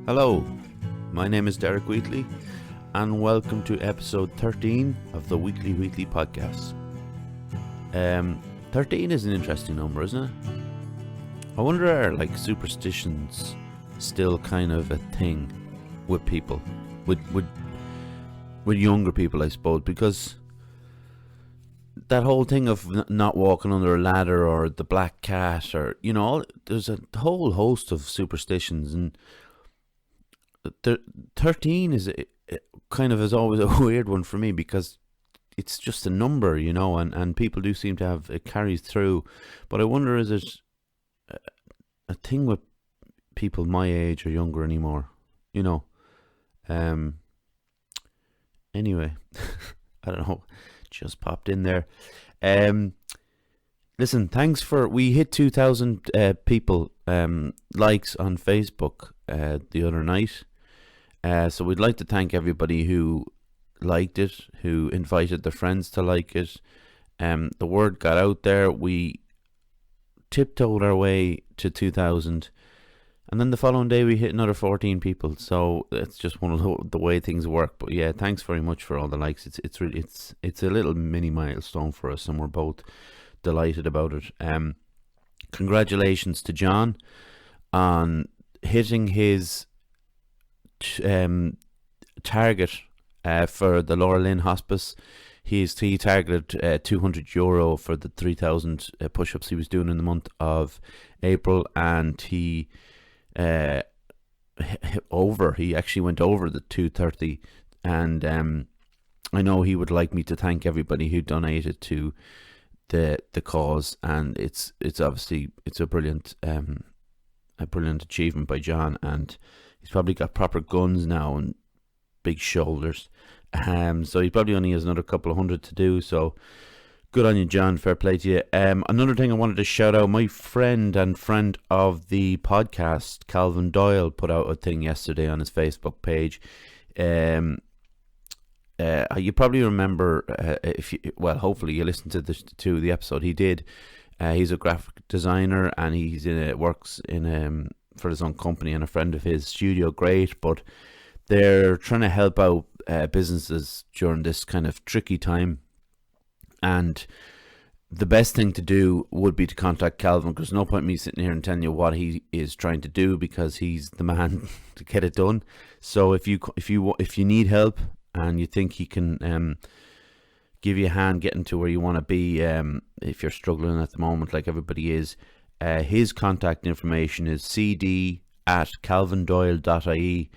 Hello, my name is Derek Wheatley, and welcome to episode 13 of the Wheatley podcast. 13 is an interesting number, isn't it? I wonder, are superstitions still kind of a thing with people, with younger people, I suppose, because that whole thing of not walking under a ladder or the black cat, or there's a whole host of superstitions, and 13 is always a weird one for me because it's just a number, and people do seem to have it carries through. But I wonder, is it a thing with people my age or younger anymore? Anyway, I don't know, just popped in there. Listen, we hit 2,000 people likes on Facebook the other night. So we'd like to thank everybody who liked it, who invited their friends to like it. The word got out there. We tiptoed our way to 2,000, and then the following day we hit another 14 people. So it's just one of the way things work. But yeah, thanks very much for all the likes. It's really it's a little mini milestone for us, and we're both delighted about it. Congratulations to John on hitting his target for the Laura Lynn Hospice. He targeted €200 for the 3,000 push-ups he was doing in the month of April, and he actually went over the 230, and I know he would like me to thank everybody who donated to the cause, and it's obviously a brilliant achievement by John, and he's probably got proper guns now and big shoulders. So he probably only has another couple of hundred to do. So good on you, John. Fair play to you. Another thing I wanted to shout out, my friend and friend of the podcast, Calvin Doyle, put out a thing yesterday on his Facebook page. You probably remember, hopefully you listened to the episode he did. He's a graphic designer, and he's works in for his own company, and a friend of his, Studio Great, but they're trying to help out businesses during this kind of tricky time, and the best thing to do would be to contact Calvin, because no point me sitting here and telling you what he is trying to do, because he's the man to get it done. So if you need help and you think he can give you a hand getting to where you want to be, if you're struggling at the moment like everybody is, his contact information is cd@calvindoyle.ie.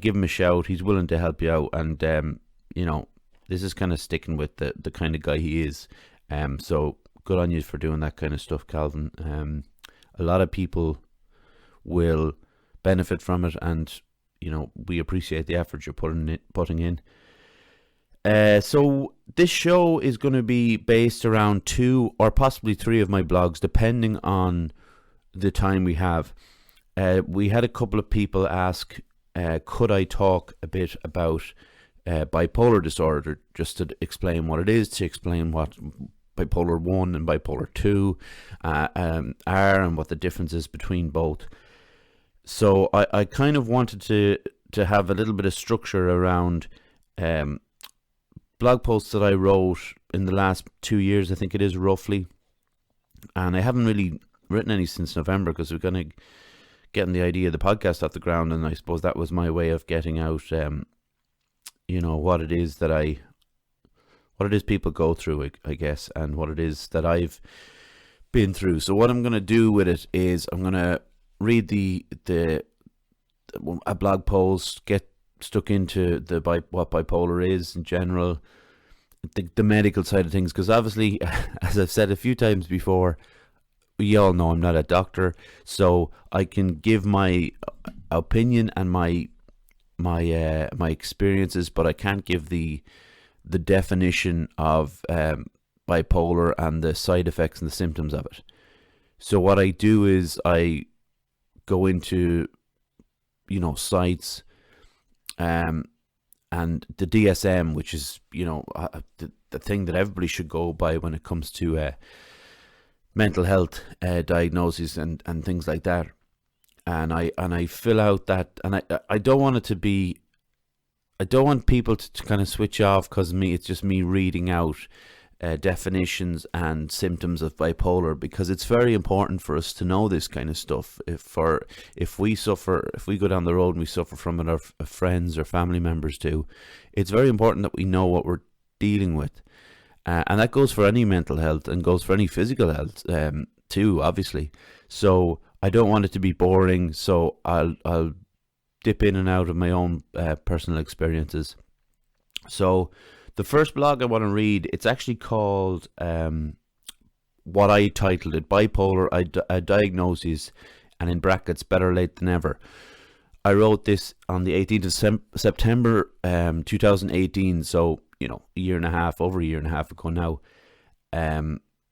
Give him a shout. He's willing to help you out, and this is kind of sticking with the kind of guy he is. So good on you for doing that kind of stuff, Calvin. A lot of people will benefit from it, and we appreciate the effort you're putting in. So this show is going to be based around 2 or possibly 3 of my blogs, depending on the time we have. We had a couple of people ask, could I talk a bit about bipolar disorder, just to explain what it is, to explain what bipolar 1 and bipolar 2 are, and what the difference is between both. So I kind of wanted to have a little bit of structure around blog posts that I wrote in the last 2 years, I think it is, roughly. And I haven't really written any since November, because we're going to getting the idea of the podcast off the ground, and I suppose that was my way of getting out what it is people go through, I guess, and what it is that I've been through. So what I'm going to do with it is I'm going to read a blog post, get stuck into what bipolar is in general, the medical side of things, because obviously, as I've said a few times before, you all know I'm not a doctor, so I can give my opinion and my experiences, but I can't give the definition of bipolar and the side effects and the symptoms of it. So what I do is I go into sites, and the DSM, which is the thing that everybody should go by when it comes to mental health diagnoses and things like that. and I fill out that, and I don't want it to be. I don't want people to kind of switch off because it's just me reading out definitions and symptoms of bipolar, because it's very important for us to know this kind of stuff. If we go down the road and we suffer from it, our friends or family members do, it's very important that we know what we're dealing with, and that goes for any mental health and goes for any physical health too, obviously. So I don't want it to be boring, so I'll dip in and out of my own personal experiences. So the first blog I want to read, it's actually called what I titled it, Bipolar, a Diagnosis, and in brackets, Better Late Than Ever. I wrote this on the 18th of September 2018, so over a year and a half ago now.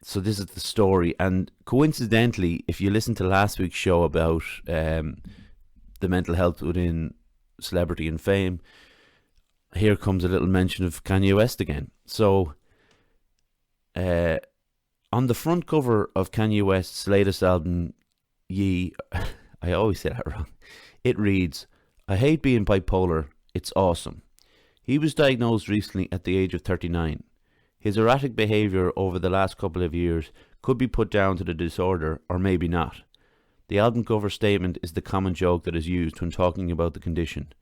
So this is the story, and coincidentally, if you listen to last week's show about the mental health within celebrity and fame, here comes a little mention of Kanye West again. So, on the front cover of Kanye West's latest album, Ye, I always say that wrong, it reads, "I hate being bipolar, it's awesome." He was diagnosed recently at the age of 39. His erratic behaviour over the last couple of years could be put down to the disorder, or maybe not. The album cover statement is the common joke that is used when talking about the condition.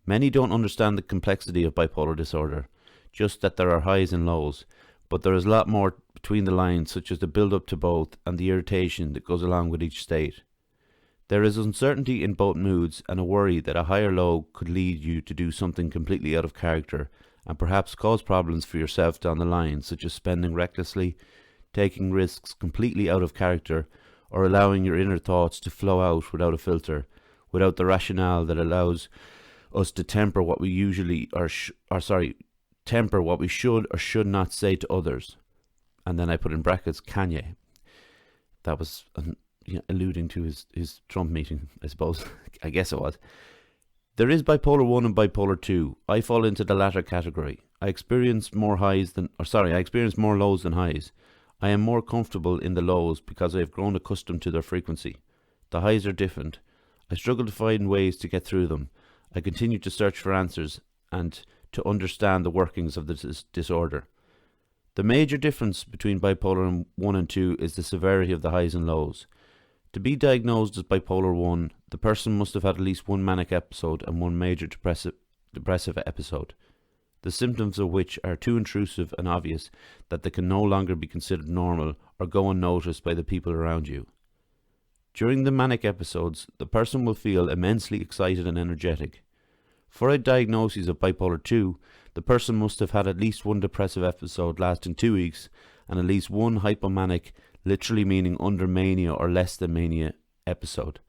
Many don't understand the complexity of bipolar disorder, just that there are highs and lows, but there is a lot more between the lines, such as the build-up to both and the irritation that goes along with each state. There is uncertainty in both moods and a worry that a high or low could lead you to do something completely out of character and perhaps cause problems for yourself down the line, such as spending recklessly, taking risks completely out of character, or allowing your inner thoughts to flow out without a filter, without the rationale that allows us to temper what we usually temper what we should or should not say to others. And then I put in brackets Kanye. That was alluding to his Trump meeting, I suppose. I guess it was. There is bipolar 1 and bipolar 2. I fall into the latter category. I experience more lows than highs. I am more comfortable in the lows because I have grown accustomed to their frequency. The highs are different. I struggle to find ways to get through them. I continue to search for answers and to understand the workings of the disorder. The major difference between bipolar 1 and 2 is the severity of the highs and lows. To be diagnosed as bipolar 1, the person must have had at least one manic episode and one major depressive episode, the symptoms of which are too intrusive and obvious that they can no longer be considered normal or go unnoticed by the people around you. During the manic episodes, the person will feel immensely excited and energetic. For a diagnosis of bipolar 2, the person must have had at least one depressive episode lasting 2 weeks and at least one hypomanic, literally meaning under mania or less than mania, episode.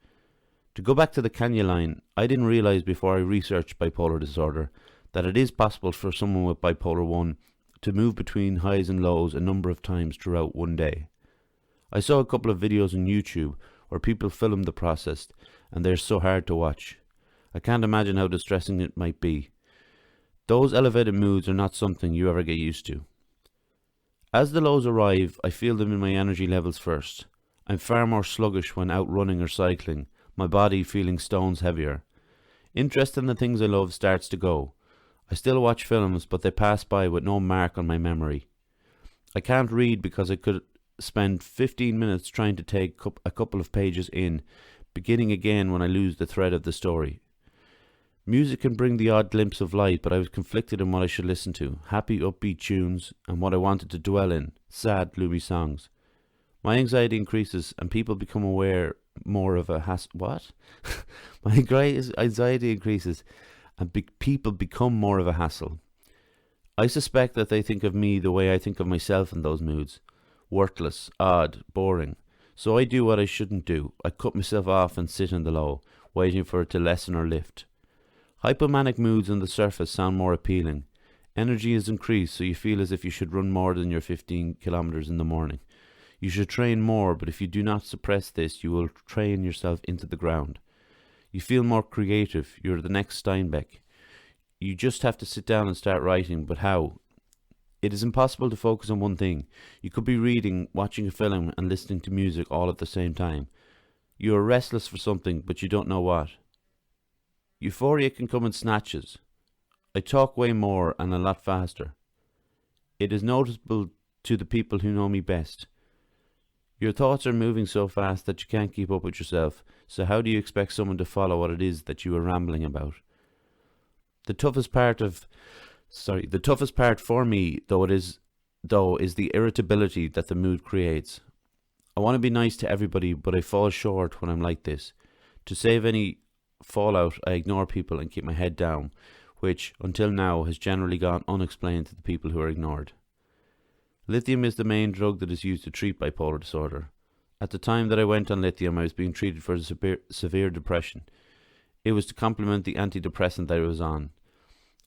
To go back to the Kanye line, I didn't realize before I researched bipolar disorder that it is possible for someone with bipolar 1 to move between highs and lows a number of times throughout one day. I saw a couple of videos on YouTube where people film the process, and they're so hard to watch. I can't imagine how distressing it might be. Those elevated moods are not something you ever get used to. As the lows arrive, I feel them in my energy levels first. I'm far more sluggish when out running or cycling, my body feeling stones heavier. Interest in the things I love starts to go. I still watch films, but they pass by with no mark on my memory. I can't read because I could spend 15 minutes trying to take a couple of pages in, beginning again when I lose the thread of the story. Music can bring the odd glimpse of light, but I was conflicted in what I should listen to, happy upbeat tunes, and what I wanted to dwell in, sad gloomy songs. My anxiety increases and people become aware more of a What? My anxiety increases and people become more of a hassle. I suspect that they think of me the way I think of myself in those moods. Worthless, odd, boring. So I do what I shouldn't do. I cut myself off and sit in the low, waiting for it to lessen or lift. Hypomanic moods on the surface sound more appealing. Energy is increased, so you feel as if you should run more than your 15 kilometers in the morning. You should train more, but if you do not suppress this, you will train yourself into the ground. You feel more creative. You're the next Steinbeck. You just have to sit down and start writing, but how? It is impossible to focus on one thing. You could be reading, watching a film, and listening to music all at the same time. You are restless for something, but you don't know what. Euphoria can come in snatches. I talk way more and a lot faster. It is noticeable to the people who know me best. Your thoughts are moving so fast that you can't keep up with yourself, so how do you expect someone to follow what it is that you are rambling about? The toughest part for me, is the irritability that the mood creates. I want to be nice to everybody, but I fall short when I'm like this. To save any fallout, I ignore people and keep my head down, which, until now, has generally gone unexplained to the people who are ignored. Lithium is the main drug that is used to treat bipolar disorder. At the time that I went on lithium, I was being treated for severe depression. It was to complement the antidepressant that I was on.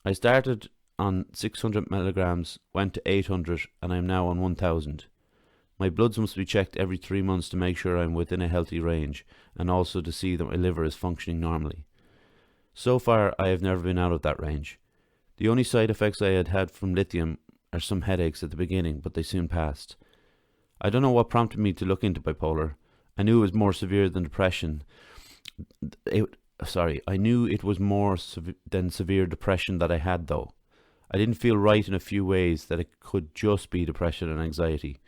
I started on 600 milligrams, went to 800, and I am now on 1000. My bloods must be checked every 3 months to make sure I am within a healthy range, and also to see that my liver is functioning normally. So far, I have never been out of that range. The only side effects I had from lithium are some headaches at the beginning, but they soon passed. I don't know what prompted me to look into bipolar. I knew it was more severe than depression. I knew it was more than severe depression that I had, though. I didn't feel right in a few ways that it could just be depression and anxiety.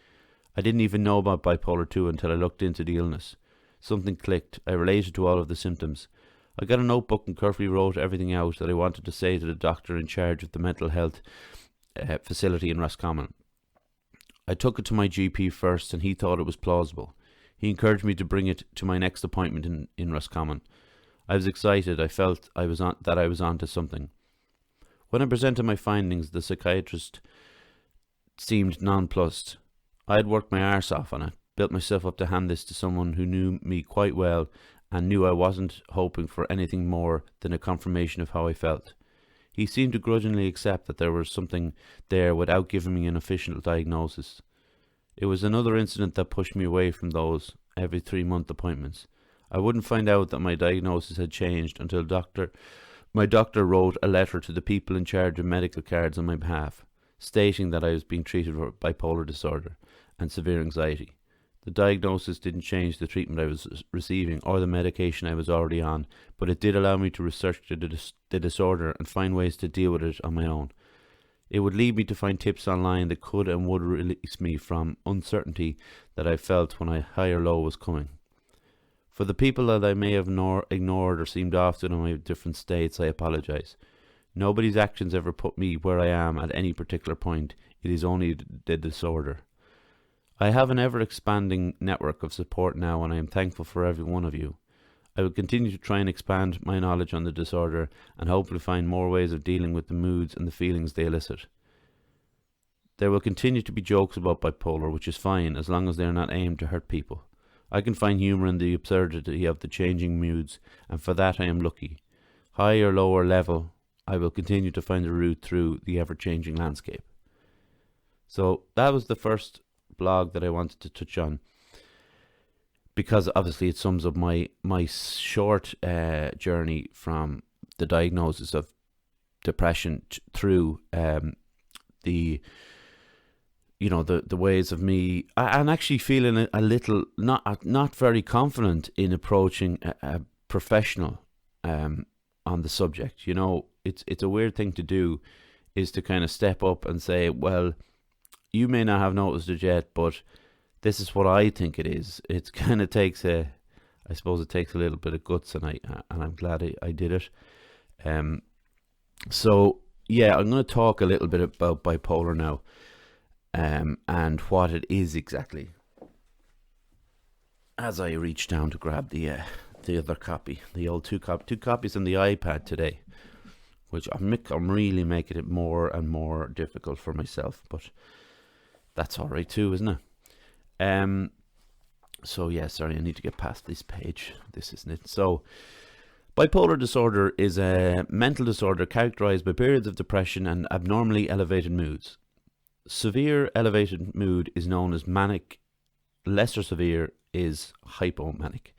I didn't even know about bipolar 2 until I looked into the illness. Something clicked. I related to all of the symptoms. I got a notebook and carefully wrote everything out that I wanted to say to the doctor in charge of the mental health facility in Roscommon. I took it to my GP first, and he thought it was plausible. He encouraged me to bring it to my next appointment in Roscommon. I was excited. I felt I was on to something. When I presented my findings, the psychiatrist seemed nonplussed. I had worked my arse off on it, built myself up to hand this to someone who knew me quite well and knew I wasn't hoping for anything more than a confirmation of how I felt. He seemed to grudgingly accept that there was something there without giving me an official diagnosis. It was another incident that pushed me away from those every 3-month appointments. I wouldn't find out that my diagnosis had changed until my doctor wrote a letter to the people in charge of medical cards on my behalf, stating that I was being treated for bipolar disorder and severe anxiety. The diagnosis didn't change the treatment I was receiving or the medication I was already on, but it did allow me to research the disorder and find ways to deal with it on my own. It would lead me to find tips online that could and would release me from uncertainty that I felt when a higher low was coming. For the people that I may have ignored or seemed off to in my different states, I apologize. Nobody's actions ever put me where I am at any particular point. It is only the disorder. I have an ever-expanding network of support now, and I am thankful for every one of you. I will continue to try and expand my knowledge on the disorder and hopefully find more ways of dealing with the moods and the feelings they elicit. There will continue to be jokes about bipolar, which is fine as long as they are not aimed to hurt people. I can find humour in the absurdity of the changing moods, and for that I am lucky. High or lower level, I will continue to find a route through the ever-changing landscape. So that was the first blog that I wanted to touch on, because obviously it sums up my short journey from the diagnosis of depression through the ways of me and actually feeling a little not very confident in approaching a professional on the subject. It's a weird thing to do, is to kind of step up and say, well, you may not have noticed it yet, but this is what I think it is. It kind of takes I suppose it takes a little bit of guts, and I'm glad I did it. So yeah, I'm going to talk a little bit about bipolar now, and what it is exactly. As I reach down to grab the other copy, the old two copies on the iPad today, which I'm really making it more and more difficult for myself, but that's all right too, isn't it? So yeah, sorry, I need to get past this page. This isn't it. So, bipolar disorder is a mental disorder characterized by periods of depression and abnormally elevated moods. Severe elevated mood is known as manic. Lesser severe is hypomanic.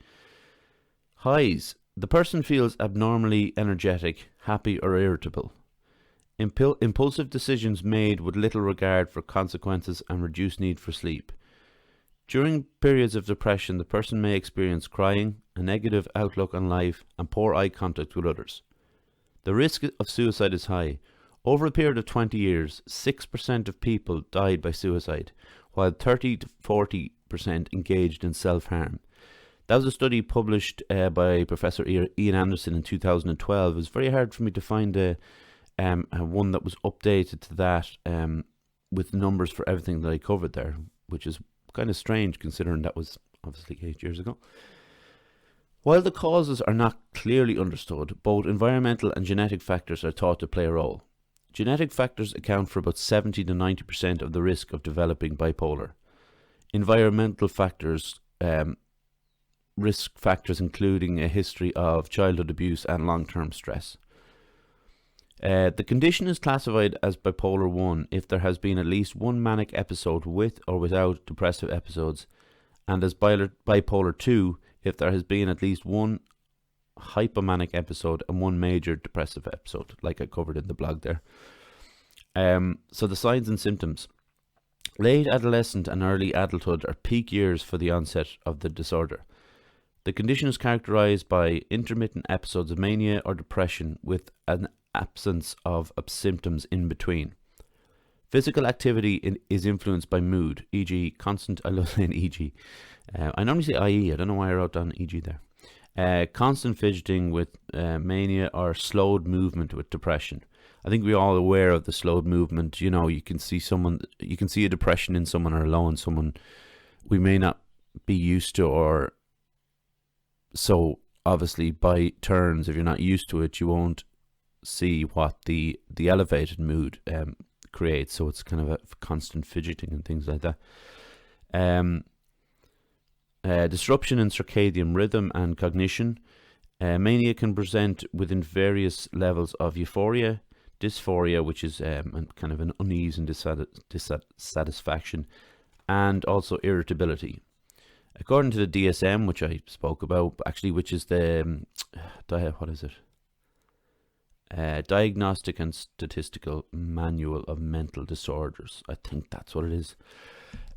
Highs: the person feels abnormally energetic, happy or irritable. Impulsive decisions made with little regard for consequences and reduced need for sleep. During periods of depression, the person may experience crying, a negative outlook on life, and poor eye contact with others. The risk of suicide is high. Over a period of 20 years, 6% of people died by suicide, while 30 to 40% engaged in self-harm. That was a study published by Professor Ian Anderson in 2012. It was very hard for me to find a one that was updated to that with numbers for everything that I covered there, which is kind of strange considering that was obviously 8 years ago. While the causes are not clearly understood, both environmental and genetic factors are thought to play a role. Genetic factors account for about 70 to 90% of the risk of developing bipolar. Environmental factors, risk factors including a history of childhood abuse and long-term stress. The condition is classified as bipolar 1 if there has been at least one manic episode with or without depressive episodes, and as bipolar 2 if there has been at least one hypomanic episode and one major depressive episode, like I covered in the blog there. So the signs and symptoms. Late adolescent and early adulthood are peak years for the onset of the disorder. The condition is characterized by intermittent episodes of mania or depression with an absence of symptoms in between. Physical activity is influenced by mood, e.g. constant, I love saying e.g. I normally say i.e., I don't know why I wrote down e.g. there. Constant fidgeting with mania or slowed movement with depression. I think we're all aware of the slowed movement. You know, you can see a depression in someone or alone, someone we may not be used to, or so obviously by turns, if you're not used to it, you won't see what the elevated mood creates. So it's kind of a constant fidgeting and things like that. Disruption in circadian rhythm and cognition. Mania can present within various levels of euphoria, dysphoria, which is kind of an unease and dissatisfaction, and irritability. According to the DSM, which I spoke about, actually, which is the Diagnostic and Statistical Manual of Mental Disorders. I think that's what it is.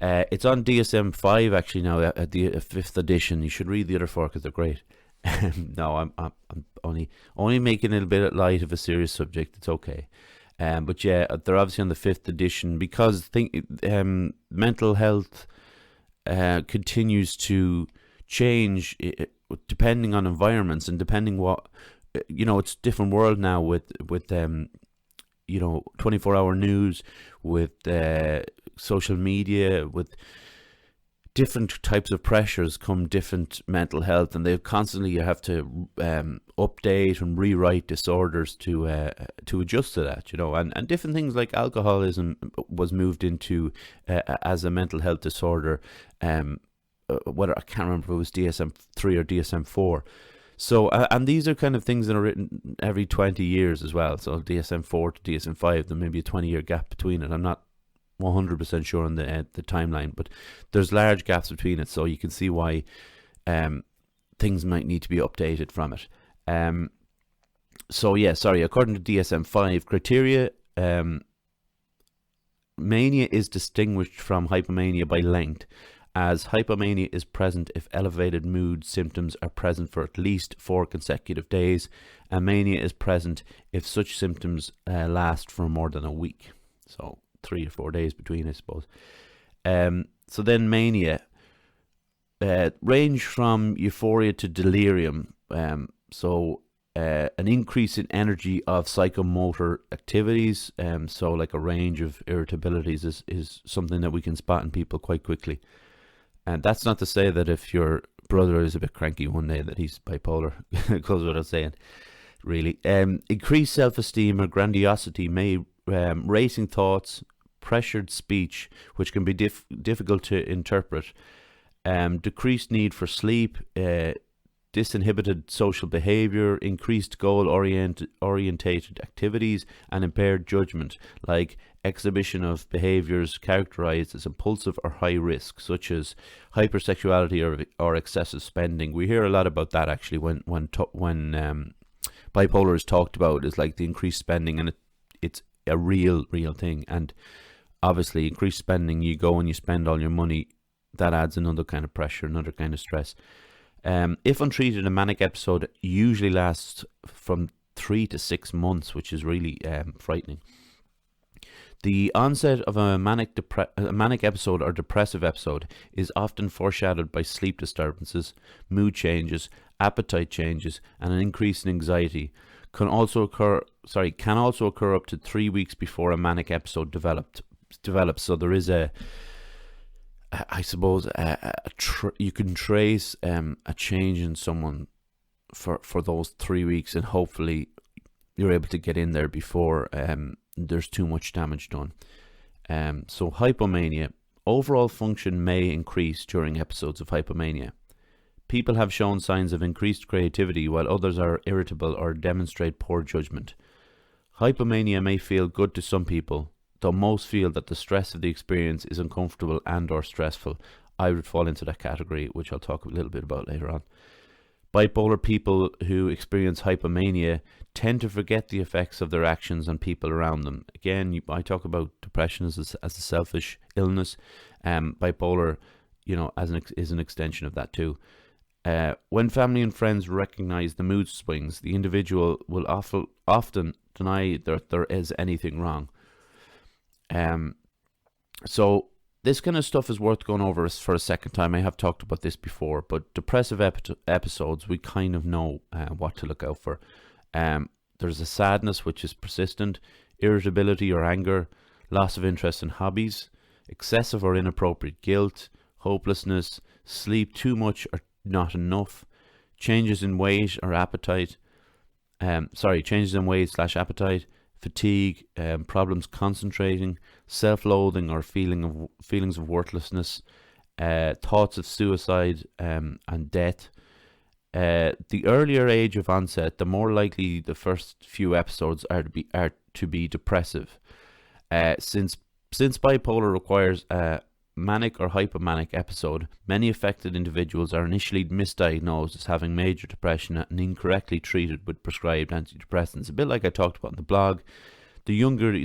It's on DSM-5 actually now, at the 5th edition. You should read the other 4 because they're great. No, I'm only making it a bit light of a serious subject. It's okay. But yeah, they're obviously on the 5th edition because mental health continues to change depending on environments and depending what, it's a different world now with 24-hour news, with social media, with different types of pressures come different mental health, and they constantly have to update and rewrite disorders to adjust to that, and different things like alcoholism was moved into as a mental health disorder, whether I can't remember if it was DSM-3 or DSM-4. So, and these are kind of things that are written every 20 years as well. So DSM-4 to DSM-5, there may be a 20-year gap between it. I'm not 100% sure on the timeline, but there's large gaps between it, so you can see why things might need to be updated from it. According to DSM-5 criteria, mania is distinguished from hypomania by length, as hypomania is present if elevated mood symptoms are present for at least 4 consecutive days, and mania is present if such symptoms last for more than a week. So 3 or 4 days between, I suppose. So then mania range from euphoria to delirium. An increase in energy of psychomotor activities. So like a range of irritabilities is something that we can spot in people quite quickly. And that's not to say that if your brother is a bit cranky one day that he's bipolar. Goes without saying, really. Increased self-esteem or grandiosity may racing thoughts, pressured speech, which can be difficult to interpret, decreased need for sleep, disinhibited social behavior, increased goal-orientated activities, and impaired judgment, like exhibition of behaviors characterized as impulsive or high risk, such as hypersexuality or excessive spending. We hear a lot about that actually when bipolar is talked about, is like the increased spending, and it's a real thing. And obviously increased spending, you go and you spend all your money that adds another kind of pressure, another kind of stress. If untreated, a manic episode usually lasts from 3 to 6 months, which is really frightening. The onset of a manic episode or depressive episode is often foreshadowed by sleep disturbances, mood changes, appetite changes, and an increase in anxiety. Can also occur up to 3 weeks before a manic episode develops. So there is I suppose you can trace a change in someone for those 3 weeks, and hopefully you're able to get in there before there's too much damage done. So hypomania. Overall function may increase during episodes of hypomania. People have shown signs of increased creativity while others are irritable or demonstrate poor judgment. Hypomania may feel good to some people, though most feel that the stress of the experience is uncomfortable and or stressful. I would fall into that category, which I'll talk a little bit about later on. Bipolar people who experience hypomania tend to forget the effects of their actions on people around them. Again, I talk about depression as a selfish illness. Bipolar, is an extension of that too. When family and friends recognize the mood swings, the individual will often deny that there is anything wrong. So this kind of stuff is worth going over for a second time. I have talked about this before, but depressive episodes, we kind of know what to look out for. There's a sadness which is persistent, irritability or anger, loss of interest in hobbies, excessive or inappropriate guilt, hopelessness, sleep too much or not enough, changes in weight or appetite, changes in weight/appetite, fatigue, problems concentrating, self-loathing or feelings of worthlessness, thoughts of suicide and death. The earlier age of onset, the more likely the first few episodes are to be depressive. Since bipolar requires a manic or hypomanic episode, many affected individuals are initially misdiagnosed as having major depression and incorrectly treated with prescribed antidepressants. A bit like I talked about in the blog, the younger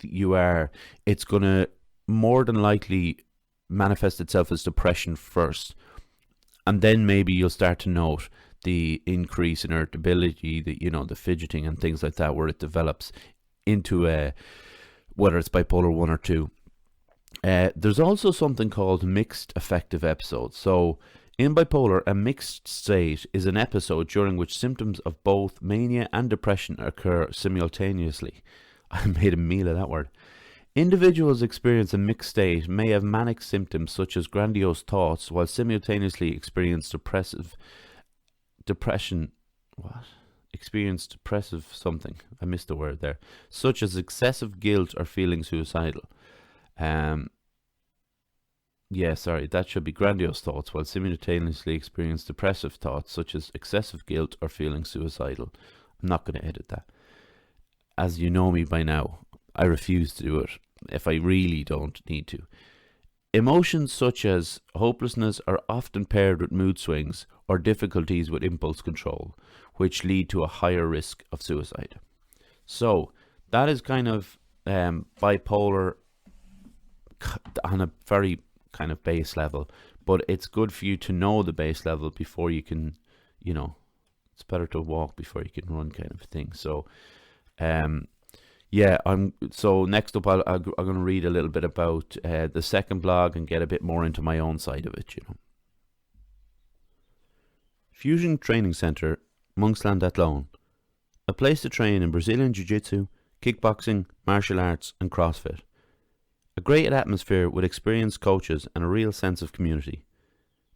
you are, it's going to more than likely manifest itself as depression first. And then maybe you'll start to note the increase in irritability, the fidgeting and things like that, where it develops into whether it's bipolar 1 or 2. There's also something called mixed affective episodes. So in bipolar, a mixed state is an episode during which symptoms of both mania and depression occur simultaneously. I made a meal of that word. Individuals experience a mixed state may have manic symptoms such as grandiose thoughts while simultaneously experience depressive something. I missed the word there. Such as excessive guilt or feeling suicidal. That should be grandiose thoughts while simultaneously experience depressive thoughts such as excessive guilt or feeling suicidal. I'm not going to edit that. As you know me by now, I refuse to do it if I really don't need to. Emotions such as hopelessness are often paired with mood swings or difficulties with impulse control, which lead to a higher risk of suicide. So that is kind of bipolar on a very kind of base level, but it's good for you to know the base level before you can, it's better to walk before you can run kind of thing. So next up I'm going to read a little bit about the second blog and get a bit more into my own side of it. Fusion Training Centre, Monksland Athlone, a place to train in Brazilian Jiu-Jitsu, kickboxing, martial arts and CrossFit. A great atmosphere with experienced coaches and a real sense of community.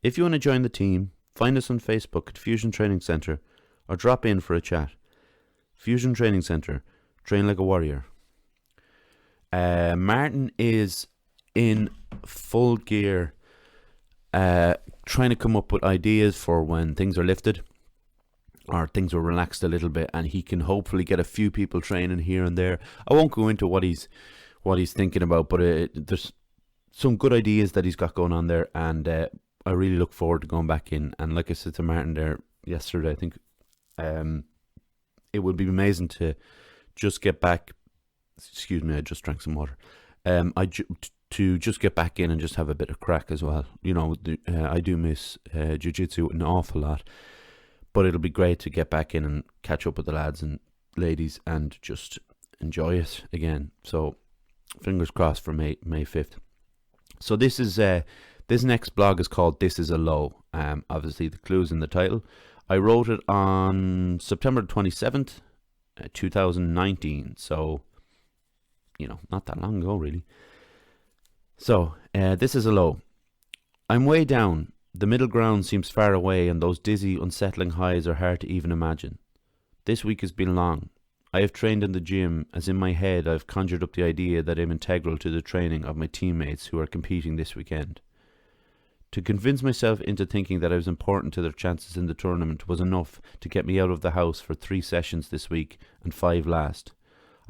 If you want to join the team, find us on Facebook at Fusion Training Centre or drop in for a chat. Fusion Training Centre, train like a warrior. Martin is in full gear trying to come up with ideas for when things are lifted or things are relaxed a little bit, and he can hopefully get a few people training here and there. I won't go into what he's thinking about, but there's some good ideas that he's got going on there, and I really look forward to going back in. And like I said to Martin there yesterday, I think it would be amazing to just get back. Excuse me, I just drank some water. to just get back in and just have a bit of crack as well. I do miss jiu-jitsu an awful lot, but it'll be great to get back in and catch up with the lads and ladies and just enjoy it again. So fingers crossed for May 5th. So this next blog is called This Is a Low. Obviously the clue's in the title. I wrote it on September 27th, 2019. So, not that long ago really. So, this is a low. I'm way down. The middle ground seems far away, and those dizzy, unsettling highs are hard to even imagine. This week has been long. I have trained in the gym, as in my head I've conjured up the idea that I'm integral to the training of my teammates who are competing this weekend. To convince myself into thinking that I was important to their chances in the tournament was enough to get me out of the house for 3 sessions this week and 5 last.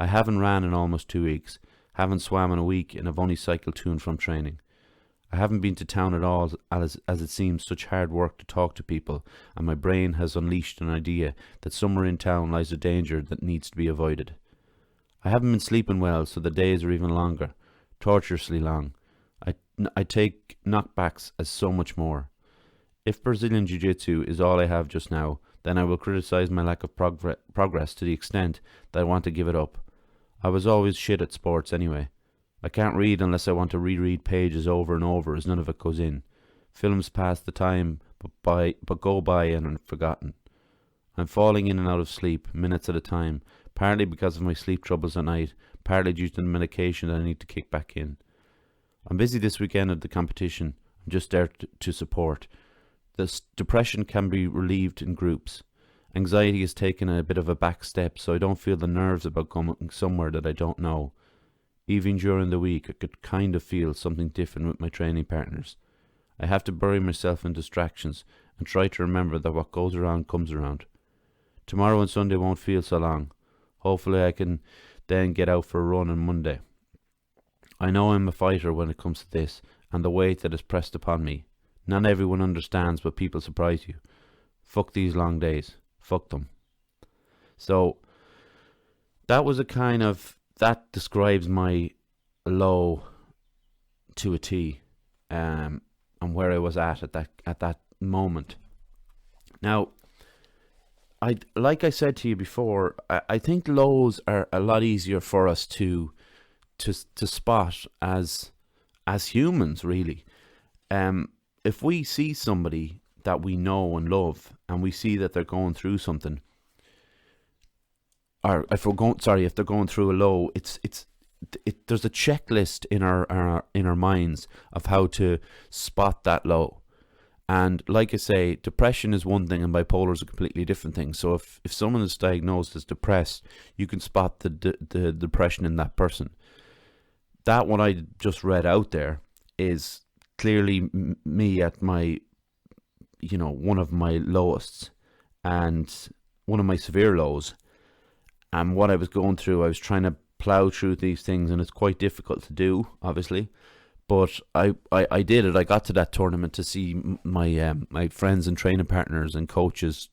I haven't ran in almost 2 weeks. Haven't swam in a week, and I've only cycled to and from training. I haven't been to town at all, as it seems such hard work to talk to people, and my brain has unleashed an idea that somewhere in town lies a danger that needs to be avoided. I haven't been sleeping well, so the days are even longer, torturously long. I take knockbacks as so much more. If Brazilian Jiu-Jitsu is all I have just now, then I will criticize my lack of progress to the extent that I want to give it up. I was always shit at sports anyway. I can't read unless I want to reread pages over and over, as none of it goes in. Films pass the time, but go by and are forgotten. I'm falling in and out of sleep, minutes at a time, partly because of my sleep troubles at night, partly due to the medication that I need to kick back in. I'm busy this weekend at the competition. I'm just there to support. This depression can be relieved in groups. Anxiety has taken a bit of a back step, so I don't feel the nerves about going somewhere that I don't know. Even during the week, I could kind of feel something different with my training partners. I have to bury myself in distractions and try to remember that what goes around comes around. Tomorrow and Sunday won't feel so long. Hopefully I can then get out for a run on Monday. I know I'm a fighter when it comes to this, and the weight that is pressed upon me. Not everyone understands, but people surprise you. Fuck these long days. Fuck them. So, that was that describes my low to a T, and where I was at that moment. Now, like I said to you before, I think lows are a lot easier for us to spot as humans, really. If we see somebody that we know and love, and we see that they're going through something, or if they're going through a low, there's a checklist in our minds of how to spot that low. And like I say, depression is one thing and bipolar is a completely different thing. So if someone is diagnosed as depressed, you can spot the depression in that person. That what I just read out there is clearly me at my, one of my lowest and one of my severe lows. And what I was going through, I was trying to plow through these things, and it's quite difficult to do, obviously. But I did it. I got to that tournament to see my my friends and training partners and coaches,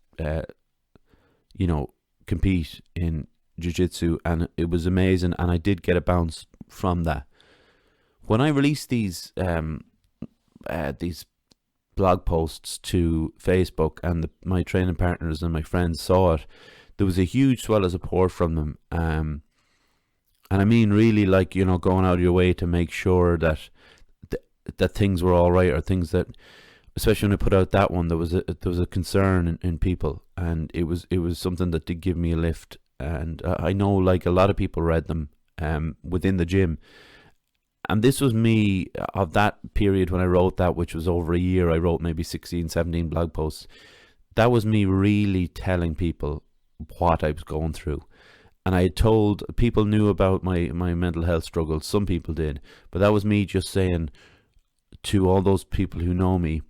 compete in jiu-jitsu, and it was amazing. And I did get a bounce from that. When I released these blog posts to Facebook, and my training partners and my friends saw it, there was a huge swell of support from them. And I mean, really, going out of your way to make sure that things were all right, or things that, especially when I put out that one, there was a concern in people, and it was something that did give me a lift. And I know, a lot of people read them within the gym, and this was me of that period when I wrote that, which was over a year. I wrote maybe 16, 17 blog posts. That was me really telling people what I was going through. And I had told people, knew about my mental health struggles. Some people did, but that was me just saying to all those people who know me,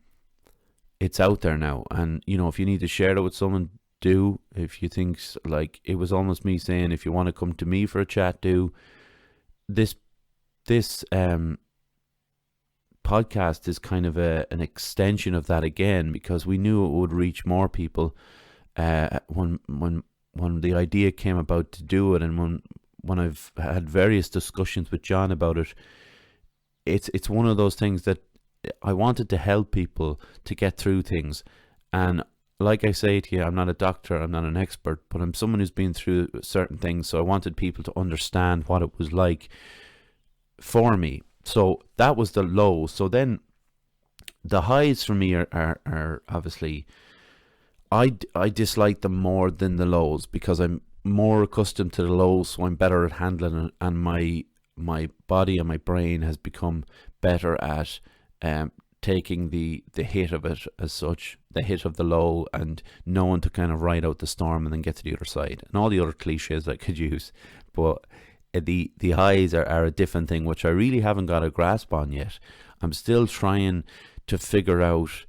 it's out there now. And if you need to share it with someone, do. If you think, it was almost me saying, if you want to come to me for a chat, do. This podcast is kind of an extension of that again, because we knew it would reach more people when the idea came about to do it, and when I've had various discussions with John about it. it's one of those things that I wanted to help people to get through things. And like I say to you, I'm not a doctor, I'm not an expert, but I'm someone who's been through certain things. So I wanted people to understand what it was like for me. So that was the low. So then the highs for me are obviously, I dislike them more than the lows because I'm more accustomed to the lows, so I'm better at handling it, and my body and my brain has become better at taking the hit of it as such, the hit of the low, and knowing to kind of ride out the storm and then get to the other side, and all the other cliches I could use. But the highs are a different thing, which I really haven't got a grasp on yet. I'm still trying to figure out.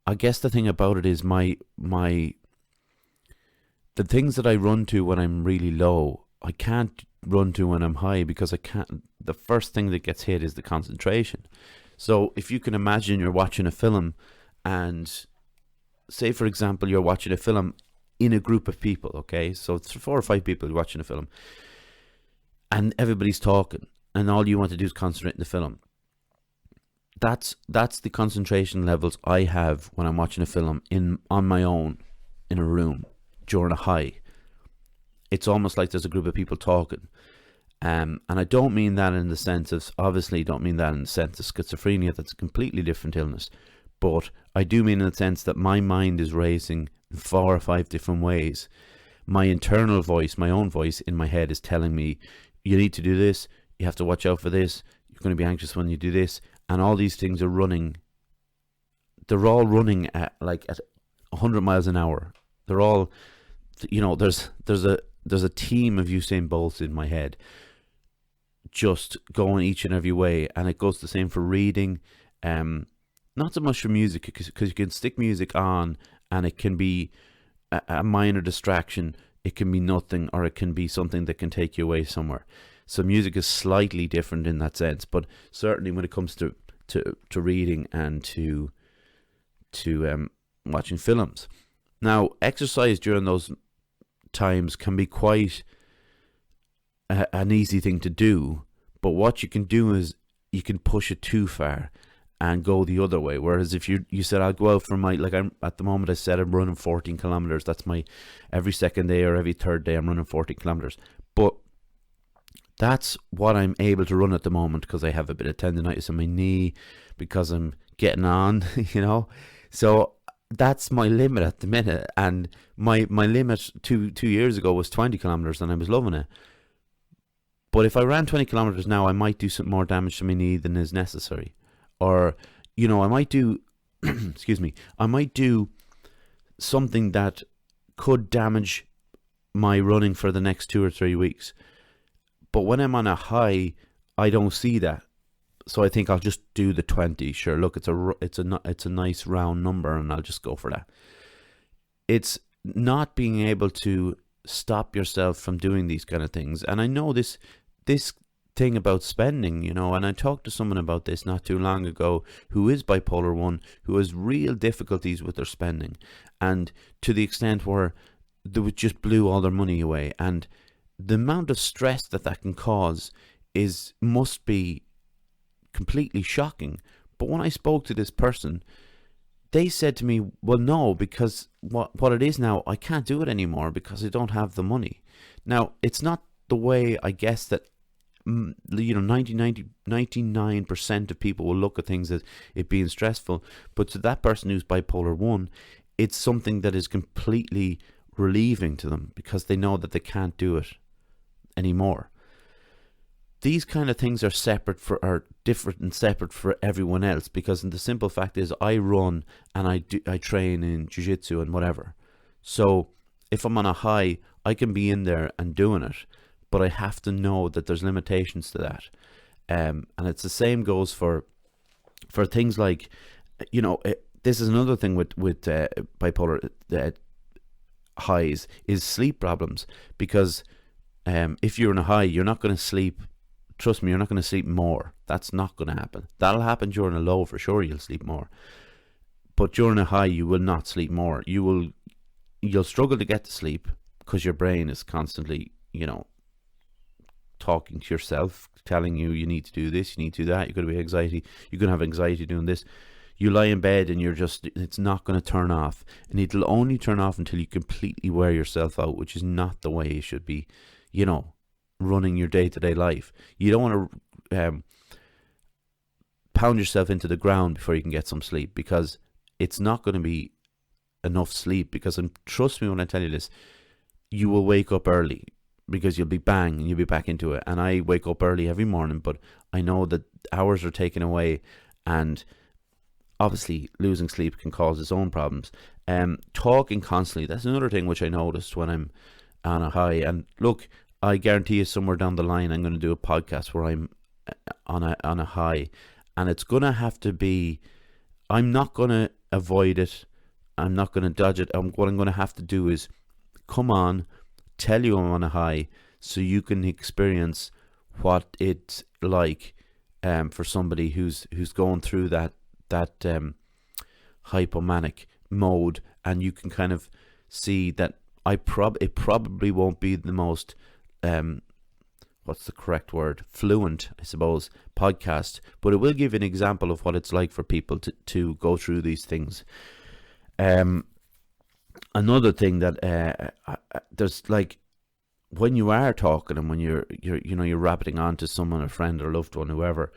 I guess the thing about it is the things that I run to when I'm really low, I can't run to when I'm high, because I can't. The first thing that gets hit is the concentration. So if you can imagine you're watching a film, and say for example you're watching a film in a group of people, okay, so it's 4 or 5 people watching a film, and everybody's talking, and all you want to do is concentrate in the film. That's the concentration levels I have when I'm watching a film on my own in a room during a high. It's almost like there's a group of people talking. And I don't mean that in the sense of, obviously don't mean that in the sense of schizophrenia, that's a completely different illness. But I do mean in the sense that my mind is racing in 4 or 5 different ways. My internal voice, my own voice in my head is telling me, you need to do this, you have to watch out for this, you're going to be anxious when you do this. And all these things are running, they're all running at 100 miles an hour. They're all, there's a team of Usain Bolts in my head, just going each and every way. And it goes the same for reading, not so much for music, because you can stick music on and it can be a minor distraction, it can be nothing, or it can be something that can take you away somewhere. So music is slightly different in that sense, but certainly when it comes to reading and to watching films. Now, exercise during those times can be quite an easy thing to do, but what you can do is you can push it too far and go the other way. Whereas if you said, I'll go out for I'm at the moment, I said I'm running 14 kilometers. That's my every second day or every third day I'm running 14 kilometers. But that's what I'm able to run at the moment, because I have a bit of tendonitis in my knee, because I'm getting on, So that's my limit at the minute. And my limit two years ago was 20 kilometers, and I was loving it. But if I ran 20 kilometers now, I might do some more damage to my knee than is necessary. Or, I might do, excuse me, I might do something that could damage my running for the next 2 or 3 weeks. But when I'm on a high, I don't see that. So I think I'll just do the 20. Sure, look, it's a nice round number, and I'll just go for that. It's not being able to stop yourself from doing these kind of things. And I know this thing about spending, and I talked to someone about this not too long ago who is bipolar 1, who has real difficulties with their spending, and to the extent where they just blew all their money away. And the amount of stress that can cause must be completely shocking. But when I spoke to this person, they said to me, well, no, because what it is now, I can't do it anymore because I don't have the money. Now, it's not the way, I guess, that 99% of people will look at things as it being stressful, but to that person who's bipolar 1, it's something that is completely relieving to them, because they know that they can't do it anymore. These kind of things are different and separate for everyone else, because the simple fact is I run and I train in jiu-jitsu and whatever. So if I'm on a high, I can be in there and doing it, but I have to know that there's limitations to that. And it's the same goes for things like, this is another thing with bipolar highs, is sleep problems, because if you're in a high, you're not going to sleep. Trust me, you're not going to sleep more. That's not going to happen. That'll happen during a low for sure. You'll sleep more, but during a high, you will not sleep more. You'll struggle to get to sleep because your brain is constantly, talking to yourself, telling you need to do this, you need to do that, you're going to have anxiety doing this. You lie in bed and it's not going to turn off, and it'll only turn off until you completely wear yourself out, which is not the way you should be, running your day-to-day life. You don't want to pound yourself into the ground before you can get some sleep, because it's not going to be enough sleep. Because, and trust me when I tell you this, you will wake up early, because you'll be bang and you'll be back into it. And I wake up early every morning, but I know that hours are taken away, and obviously losing sleep can cause its own problems. Talking constantly, that's another thing which I noticed when I'm on a high. And look, I guarantee you somewhere down the line I'm going to do a podcast where I'm on a high, and it's going to have to be, I'm not going to avoid it, I'm not going to dodge it. What I'm going to have to do is come on, tell you I'm on a high, so you can experience what it's like for somebody who's going through that hypomanic mode, and you can kind of see that it probably won't be the most what's the correct word, fluent, I suppose, podcast, but it will give an example of what it's like for people to go through these things. Another thing that there's, like, when you are talking and when you're rabbiting on to someone, a friend or loved one, whoever,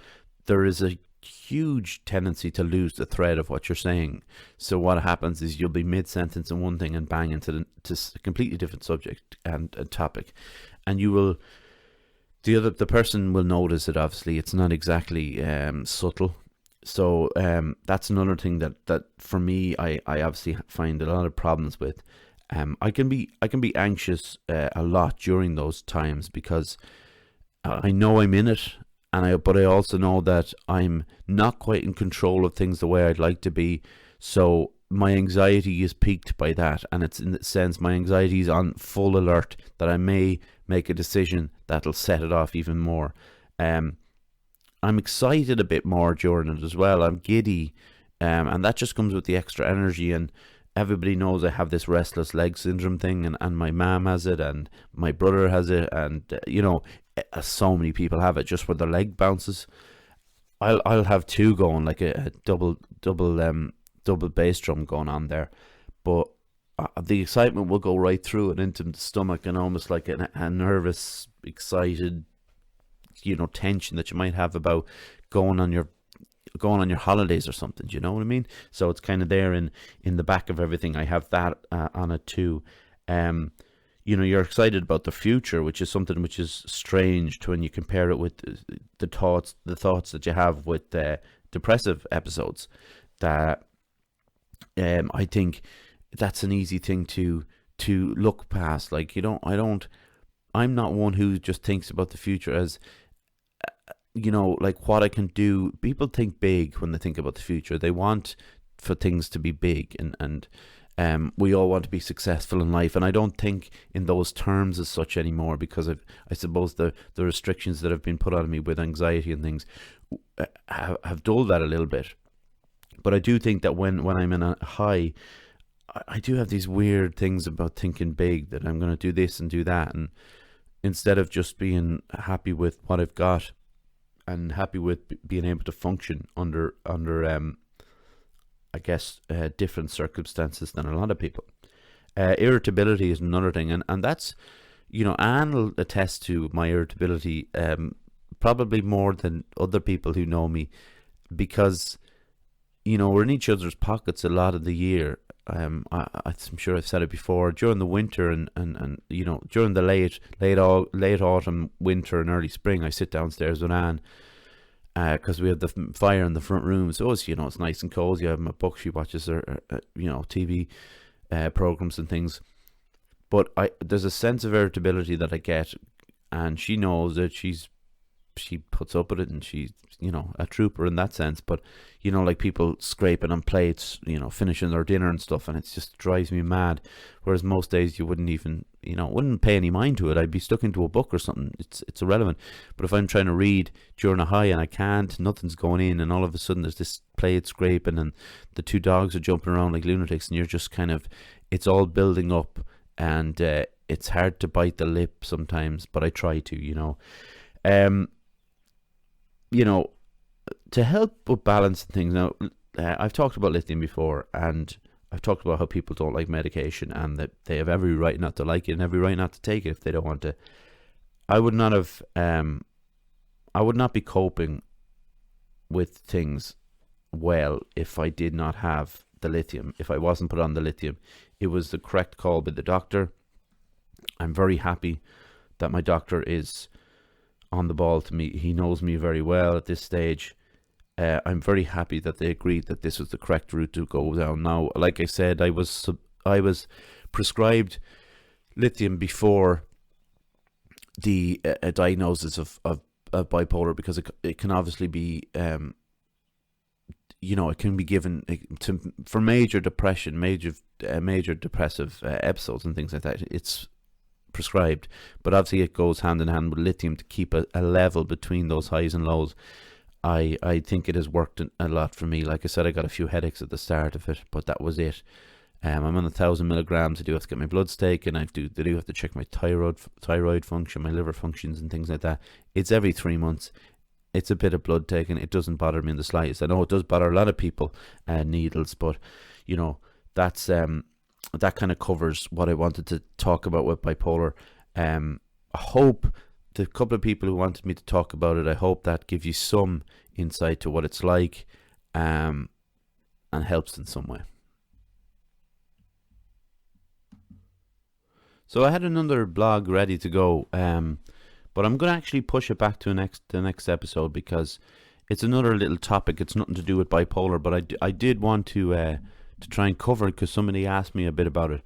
there is a huge tendency to lose the thread of what you're saying. So what happens is you'll be mid-sentence in one thing and bang into a completely different subject and topic, and you will, the person will notice it. Obviously it's not exactly subtle. So that's another thing that for me I obviously find a lot of problems with. I can be anxious a lot during those times, because I know I'm in it, but I also know that I'm not quite in control of things the way I'd like to be. So my anxiety is piqued by that, and it's, in the sense, my anxiety is on full alert that I may make a decision that'll set it off even more. I'm excited a bit more during it as well. I'm giddy, and that just comes with the extra energy. And everybody knows I have this restless leg syndrome thing, and my mom has it, and my brother has it, and so many people have it, just where their leg bounces. I'll have two going, like a double bass drum going on there, but the excitement will go right through and into the stomach, and almost like a nervous, excited, tension that you might have about going on your holidays or something. Do you know what I mean? So it's kind of there in the back of everything. I have that on it too. You're excited about the future, which is something which is strange when you compare it with the thoughts that you have with depressive episodes. That I think that's an easy thing to look past. Like, I'm not one who just thinks about the future as like what I can do. People think big when they think about the future. They want for things to be big, and we all want to be successful in life. And I don't think in those terms as such anymore, because I suppose the restrictions that have been put on me with anxiety and things have dulled that a little bit. But I do think that when I'm in a high, I do have these weird things about thinking big, that I'm going to do this and do that, and instead of just being happy with what I've got and happy with being able to function under I guess different circumstances than a lot of people. Irritability is another thing, and that's, Anne will attest to my irritability probably more than other people who know me, because we're in each other's pockets a lot of the year. I'm sure I've said it before. During the winter and during the late autumn, winter, and early spring, I sit downstairs with Anne, because we have the fire in the front room. So it's nice and cozy. I have my book. She watches her TV programs and things. But there's a sense of irritability that I get, and she knows that she puts up with it, and she's a trooper in that sense. But like people scraping on plates, finishing their dinner and stuff, and it just drives me mad. Whereas most days you wouldn't even wouldn't pay any mind to it. I'd be stuck into a book or something. It's irrelevant. But if I'm trying to read during a high and I can't, nothing's going in, and all of a sudden there's this plate scraping and the two dogs are jumping around like lunatics, and you're just kind of, it's all building up, and it's hard to bite the lip sometimes, but I try to, Um, to help with balancing things. Now, I've talked about lithium before, and I've talked about how people don't like medication, and that they have every right not to like it and every right not to take it if they don't want to. I would not have, I would not be coping with things well if I did not have the lithium, if I wasn't put on the lithium. It was the correct call by the doctor. I'm very happy that my doctor is on the ball to me. He knows me very well at this stage. I'm very happy that they agreed that this was the correct route to go down. Now, like I said, I was prescribed lithium before the diagnosis of bipolar, because it can obviously be it can be given for major depression, major depressive episodes and things like that. It's prescribed, but obviously it goes hand in hand with lithium to keep a level between those highs and lows. I think it has worked a lot for me. Like I said, I got a few headaches at the start of it, but that was it. I'm on 1,000 milligrams. I do have to get my bloods taken. They do have to check my thyroid function, my liver functions, and things like that. It's every 3 months. It's a bit of blood taken. It doesn't bother me in the slightest. I know it does bother a lot of people, needles, but that's that kind of covers what I wanted to talk about with bipolar. I hope the couple of people who wanted me to talk about it, I hope that gives you some insight to what it's like, and helps in some way. So I had another blog ready to go, but I'm going to actually push it back to the next episode, because it's another little topic. It's nothing to do with bipolar, but I did want to try and cover it because somebody asked me a bit about it.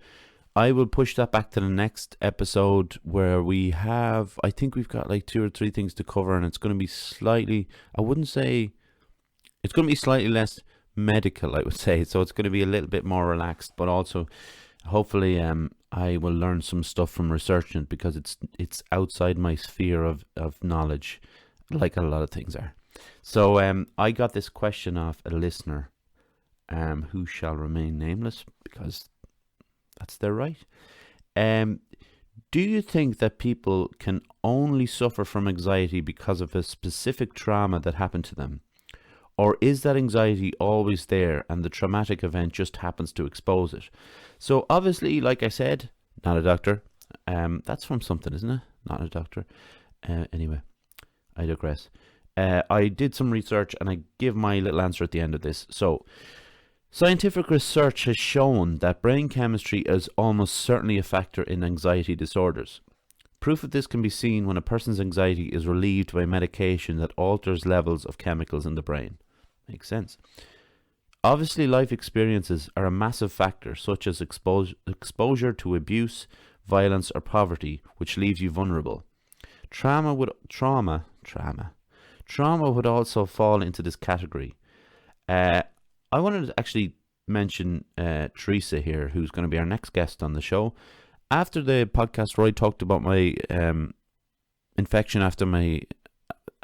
I will push that back to the next episode, where I think we've got like 2 or 3 things to cover, and it's going to be slightly, it's going to be slightly less medical, I would say. So it's going to be a little bit more relaxed, but also hopefully I will learn some stuff from researching it, because it's outside my sphere of knowledge, like a lot of things are. So I got this question off a listener, who shall remain nameless, because that's their right. Do you think that people can only suffer from anxiety because of a specific trauma that happened to them? Or is that anxiety always there and the traumatic event just happens to expose it? So obviously, like I said, not a doctor. That's from something, isn't it? Not a doctor. Anyway, I digress. I did some research, and I give my little answer at the end of this. So, scientific research has shown that brain chemistry is almost certainly a factor in anxiety disorders. Proof of this can be seen when a person's anxiety is relieved by medication that alters levels of chemicals in the brain. Makes sense. Obviously, life experiences are a massive factor, such as exposure to abuse, violence, or poverty, which leaves you vulnerable. Trauma would also fall into this category. I wanted to actually mention Teresa here, who's going to be our next guest on the show. After the podcast, Roy talked about my infection after my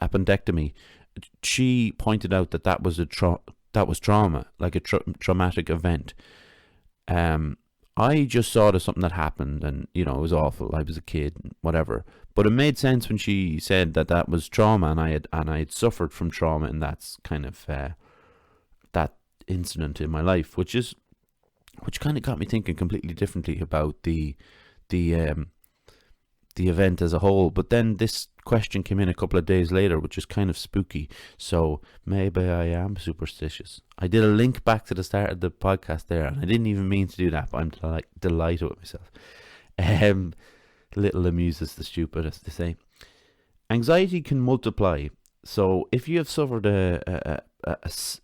appendectomy. She pointed out that was trauma, like a traumatic event. I just saw it as something that happened, and it was awful. I was a kid, whatever. But it made sense when she said that was trauma, and I had suffered from trauma, and that's kind of that incident in my life, which kind of got me thinking completely differently about the event as a whole. But then this question came in a couple of days later, which is kind of spooky. So maybe I am superstitious. I did a link back to the start of the podcast there, and I didn't even mean to do that, but I'm delighted with myself. Little amuses the stupid, as they say. Anxiety can multiply. So if you have suffered a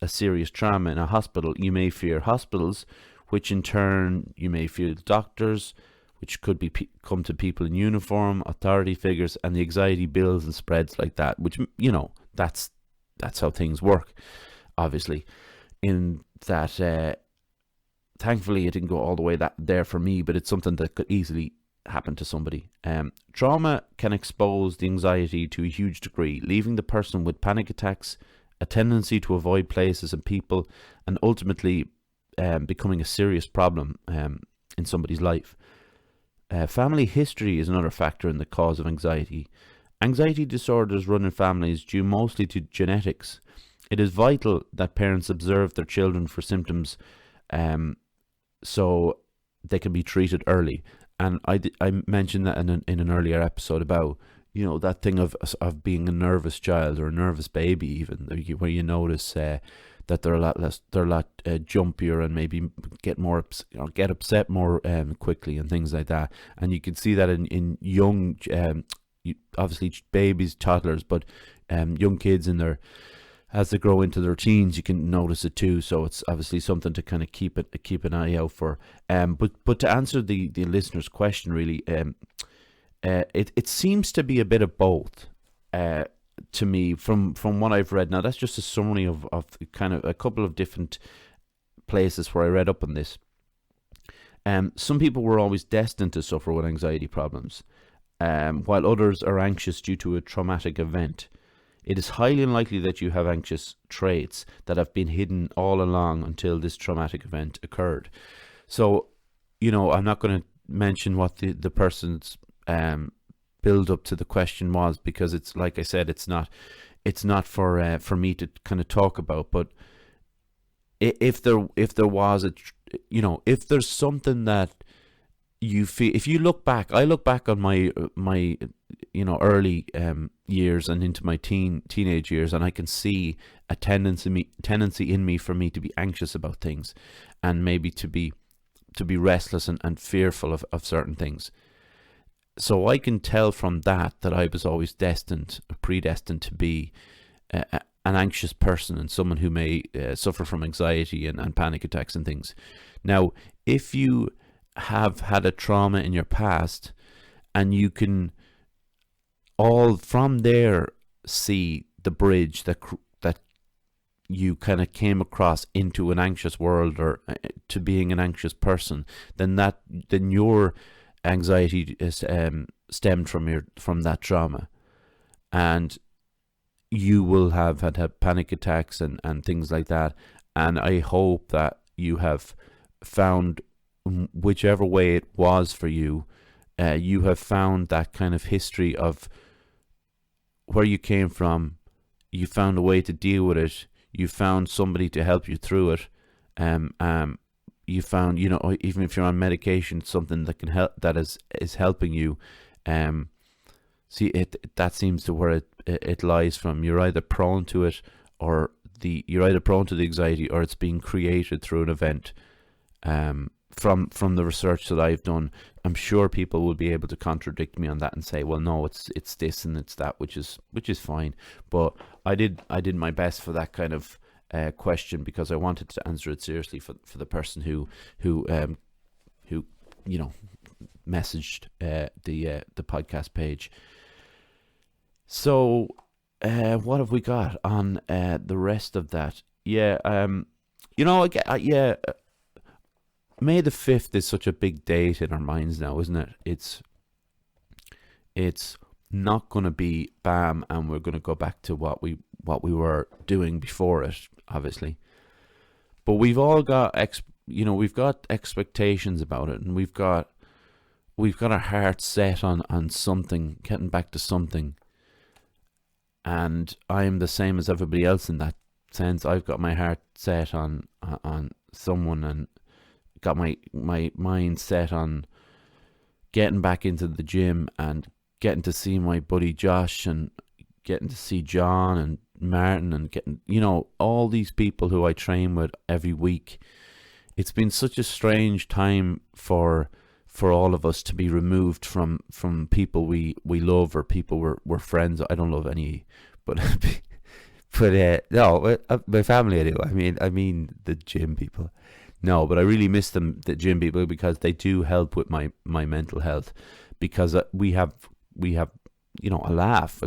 serious trauma in a hospital, you may fear hospitals, which in turn you may fear doctors, which could be come to people in uniform, authority figures, and the anxiety builds and spreads like that, which, that's how things work, obviously. In that, thankfully it didn't go all the way there for me, but it's something that could easily happen to somebody. Trauma can expose the anxiety to a huge degree, leaving the person with panic attacks, a tendency to avoid places and people, and ultimately becoming a serious problem in somebody's life. Family history is another factor in the cause of anxiety. Anxiety disorders run in families due mostly to genetics. It is vital that parents observe their children for symptoms, so they can be treated early. And I mentioned that in an earlier episode about, that thing of being a nervous child or a nervous baby, even where you notice that they're a lot jumpier and maybe get upset more quickly and things like that. And you can see that in young, obviously babies, toddlers, but young kids as they grow into their teens, you can notice it too. So it's obviously something to kind of keep an eye out for. But to answer the listener's question, really, it seems to be a bit of both. To me, from what I've read. Now, that's just a summary of kind of a couple of different places where I read up on this. Some people were always destined to suffer with anxiety problems, while others are anxious due to a traumatic event. It is highly unlikely that you have anxious traits that have been hidden all along until this traumatic event occurred. So, I'm not going to mention what the person's build up to the question was, because it's, like I said, it's not for me to kind of talk about. But if there was if there's something that you feel, if you look back, I look back on my early years and into my teenage years, and I can see a tendency in me for me to be anxious about things, and maybe to be restless and fearful of certain things. So I can tell from that I was always predestined to be an anxious person, and someone who may suffer from anxiety and panic attacks and things. Now, if you have had a trauma in your past, and you can all from there see the bridge that you kind of came across into an anxious world, or to being an anxious person, then your anxiety is stemmed from that trauma, and you will have had panic attacks and things like that. And I hope that you have found, whichever way it was for you, you have found that kind of history of where you came from. You found a way to deal with it. You found somebody to help you through it. You found, even if you're on medication, something that can help, that is helping you. That seems to where it lies from. You're either prone to it, or you're either prone to the anxiety, or it's being created through an event. From the research that I've done, I'm sure people will be able to contradict me on that and say, well, no, it's this and it's that, which is fine. But I did my best for that kind of question, because I wanted to answer it seriously for the person who messaged the podcast page. So what have we got on the rest of that? May the 5th is such a big date in our minds now, isn't it? It's not going to be bam and we're going to go back to what we were doing before it, obviously. But we've all got we've got expectations about it, and we've got our hearts set on something, getting back to something. And I'm the same as everybody else in that sense. I've got my heart set on someone, and got my mind set on getting back into the gym, and getting to see my buddy Josh, and getting to see John and Martin, and getting, all these people who I train with every week. It's been such a strange time for all of us to be removed from people we love, or people we're friends. I don't love any, but no, my family I do. I mean the gym people. No, but I really miss them, the gym people, because they do help with my mental health, because we have a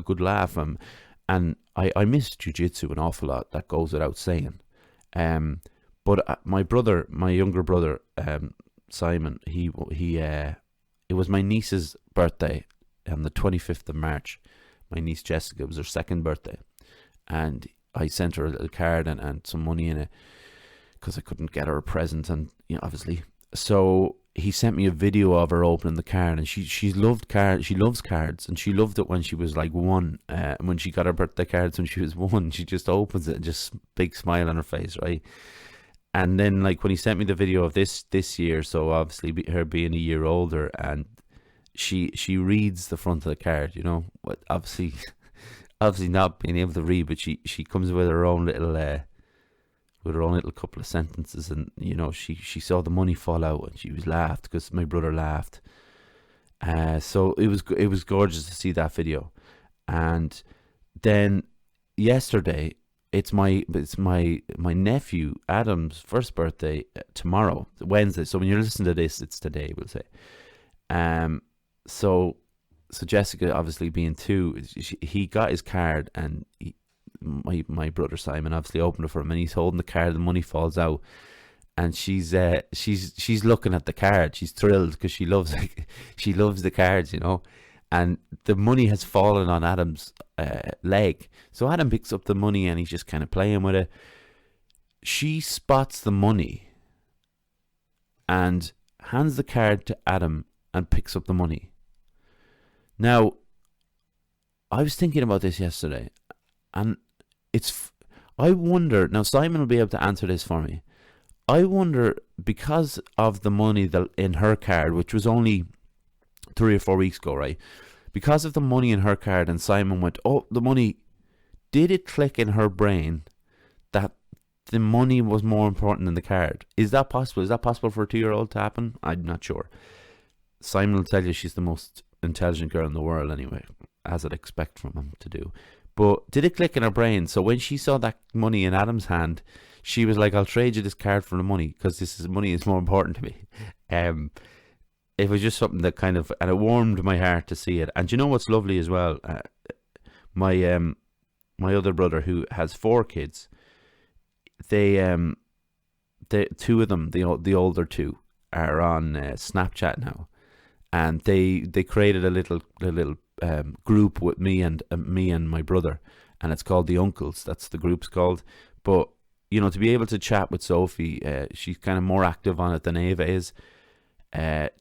good laugh, and I miss jiu-jitsu an awful lot. That goes without saying. But my younger brother, Simon, it was my niece's birthday on the 25th of March. My niece Jessica, it was her second birthday, and I sent her a little card and some money in it, because I couldn't get her a present, and obviously. So he sent me a video of her opening the card, and she loved cards. She loves cards, and she loved it when she was like one. When she got her birthday cards when she was one, she just opens it and just big smile on her face, right? And then like when he sent me the video of this year, so obviously her being a year older, and she reads the front of the card, obviously obviously not being able to read, but she comes with her own little couple of sentences, and she saw the money fall out, and she was laughed because my brother laughed. So it was gorgeous to see that video. And then yesterday, it's my nephew Adam's first birthday tomorrow, Wednesday. So when you're listening to this, it's today, we'll say. So Jessica, obviously being two, he got his card, and my brother Simon obviously opened it for him, and he's holding the card. The money falls out, and she's looking at the card. She's thrilled because she loves the cards, and the money has fallen on Adam's leg. So Adam picks up the money, and he's just kind of playing with it. She spots the money and hands the card to Adam and picks up the money. Now, I was thinking about this yesterday, and I wonder, now Simon will be able to answer this for me. I wonder, because of the money in her card, which was only 3 or 4 weeks ago, right? Because of the money in her card, and Simon went, oh, the money, did it click in her brain that the money was more important than the card? Is that possible? Is that possible for a 2-year-old to happen? I'm not sure. Simon will tell you she's the most intelligent girl in the world anyway, as I'd expect from him to do. But did it click in her brain? So when she saw that money in Adam's hand, she was like, I'll trade you this card for the money, because money is more important to me. It was just something that and it warmed my heart to see it. And you know what's lovely as well? My other brother, who has 4 kids, they two of them, the older two, are on Snapchat now, and they created a little group with me and my brother, and it's called the Uncles. That's the group's called. But to be able to chat with Sophie, she's kind of more active on it than Ava is.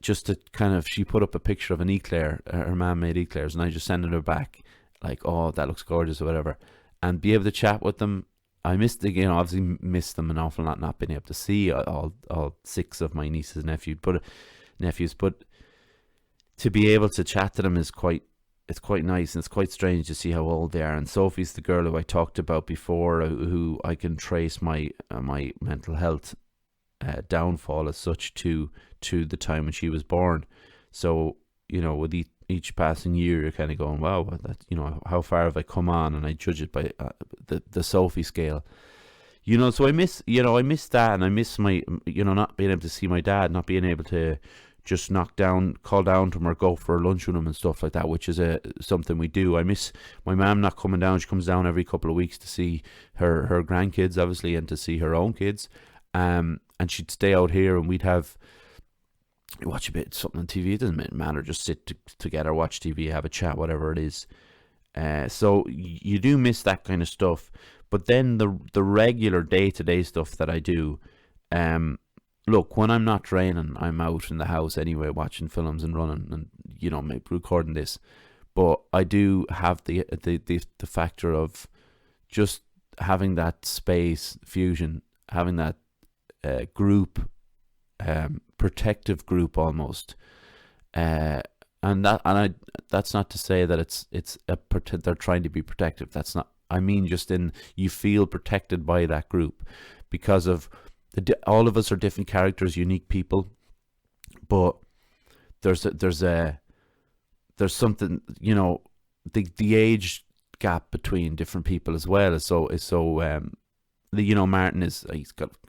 Just to she put up a picture of an eclair, her mum made eclairs, and I just sent her back like, oh, that looks gorgeous or whatever, and be able to chat with them. I obviously missed them an awful lot, not being able to see all 6 of my nieces and nephews, but to be able to chat to them is quite nice, and it's quite strange to see how old they are. And Sophie's the girl who I talked about before, who I can trace my mental health downfall as such to the time when she was born. So with each passing year, you're kind of going, wow, that, how far have I come on? And I judge it by the Sophie scale. So I miss that, and I miss my not being able to see my dad, not being able to just call down to him or go for lunch with him and stuff like that, which is something we do. I miss my mum not coming down. She comes down every couple of weeks to see her grandkids, obviously, and to see her own kids. And she'd stay out here, and we'd watch a bit something on TV. It doesn't matter, just sit together, watch TV, have a chat, whatever it is. So you do miss that kind of stuff. But then the regular day-to-day stuff that I do, look, when I'm not training, I'm out in the house anyway, watching films and running and, maybe recording this. But I do have the factor of just having that space fusion, having that group, protective group almost. That's not to say that they're trying to be protective. That's not. I mean, just you feel protected by that group because of. All of us are different characters, unique people, but there's something, the age gap between different people as well is so Martin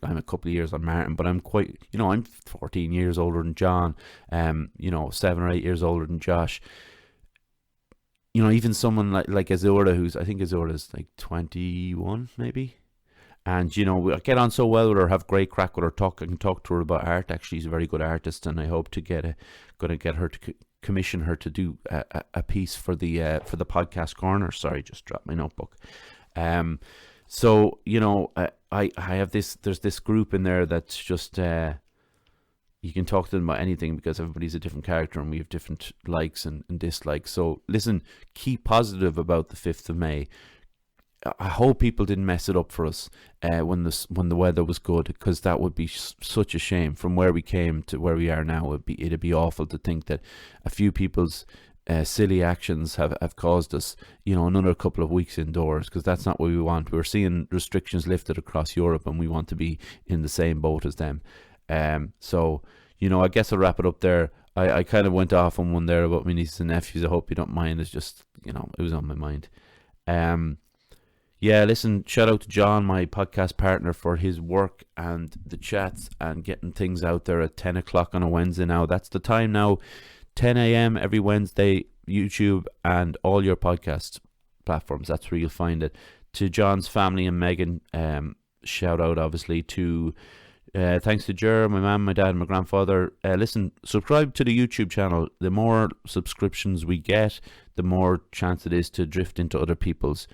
I'm a couple of years on Martin, but I'm quite, I'm 14 years older than John, 7 or 8 years older than Josh. Even someone like Azura, I think Azura's like 21 maybe. And, we get on so well with her, have great crack with her, I can talk to her about art. Actually, she's a very good artist, and I hope to get her to commission her to do a piece for the podcast corner. Sorry, just dropped my notebook. So, I have there's this group in there that's just, you can talk to them about anything because everybody's a different character and we have different likes and dislikes. So listen, keep positive about the 5th of May. I hope people didn't mess it up for us when the weather was good, because that would be such a shame. From where we came to where we are now, it'd be awful to think that a few people's silly actions have caused us, another couple of weeks indoors, because that's not what we want. We're seeing restrictions lifted across Europe, and we want to be in the same boat as them. So I guess I'll wrap it up there. I kind of went off on one there about my nieces and nephews. I hope you don't mind. It's just it was on my mind. Yeah, listen, shout out to John, my podcast partner, for his work and the chats and getting things out there at 10 o'clock on a Wednesday now. That's the time now, 10 a.m. every Wednesday, YouTube and all your podcast platforms. That's where you'll find it. To John's family and Megan, shout out, obviously, to... thanks to Jer, my mum, my dad, and my grandfather. Listen, subscribe to the YouTube channel. The more subscriptions we get, the more chance it is to drift into other people's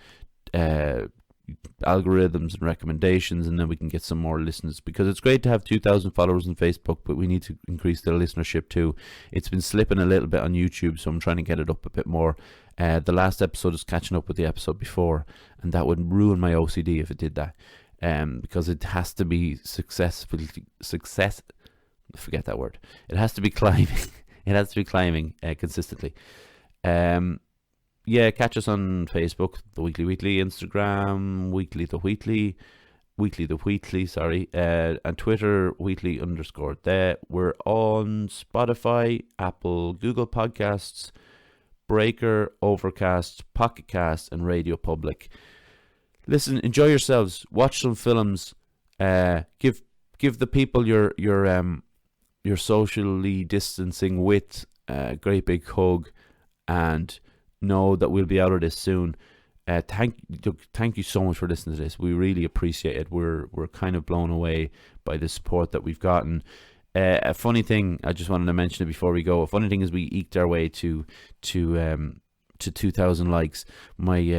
algorithms and recommendations, and then we can get some more listeners, because it's great to have 2,000 followers on Facebook, but we need to increase the listenership too. It's been slipping a little bit on YouTube, so I'm trying to get it up a bit more. The last episode is catching up with the episode before, and that would ruin my OCD if it did that. Because it has to be forget that word. It has to be climbing. It has to be climbing consistently. Yeah, catch us on Facebook, the Wheatley, Instagram, Wheatley the Wheatley, sorry, and Twitter, Wheatley_. We're on Spotify, Apple, Google Podcasts, Breaker, Overcast, Pocket Cast, and Radio Public. Listen, enjoy yourselves. Watch some films. Give the people your socially distancing with a great big hug, and know that we'll be out of this soon. Thank you so much for listening to this. We really appreciate it. We're kind of blown away by the support that we've gotten. A funny thing, I just wanted to mention it before we go. A funny thing is we eked our way to 2,000 likes. We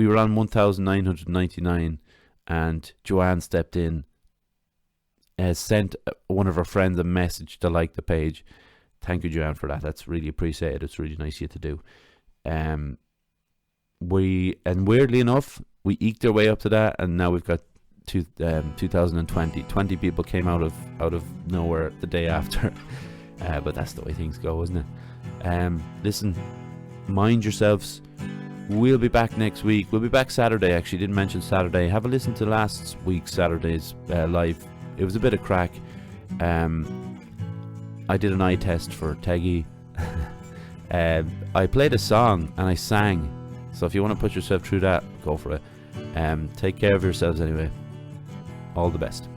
were on 1,999, and Joanne stepped in, sent one of her friends a message to like the page. Thank you, Joanne, for that. That's really appreciated. It's really nice of you to do. Weirdly enough, we eked our way up to that, and now we've got 2020. 20 people came out of nowhere the day after. But that's the way things go, isn't it? Listen, mind yourselves. We'll be back next week. We'll be back Saturday, actually. Didn't mention Saturday. Have a listen to last week's Saturday's live. It was a bit of crack. I did an eye test for Teggy. I played a song and I sang. So if you want to put yourself through that, go for it. Take care of yourselves anyway. All the best.